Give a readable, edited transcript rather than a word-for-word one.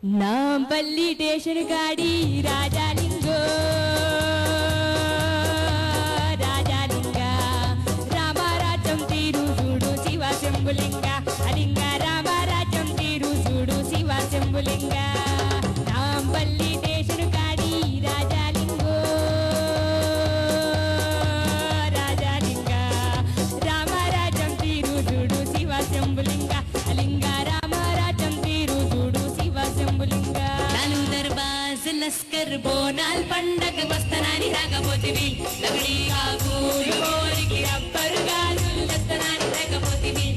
Nampally station కాడి రాజాలింగో రాజాలింగ రామరాజ్యం తీరు చూడు శివ శంభులింగ అలింగ రామరాజ్యం తీరు చూడు శివ శంభులింగ నాంపల్లి స్టేషన్ కాడి రాజాలింగో రాజాలింగ రామరాజ్యం తీరు చూడు శివ శంభులింగ అలింగ రామరాజ్యం తీరు చూడు శివ శంభులింగ చాలు దర్బాజ్ లస్కర్ బోనాల్ పండగ వస్తనాని రాకపోతివి లగడి కాకూరు కోరికి రబ్బరు గాజులు దత్తనాని రాకపోతివి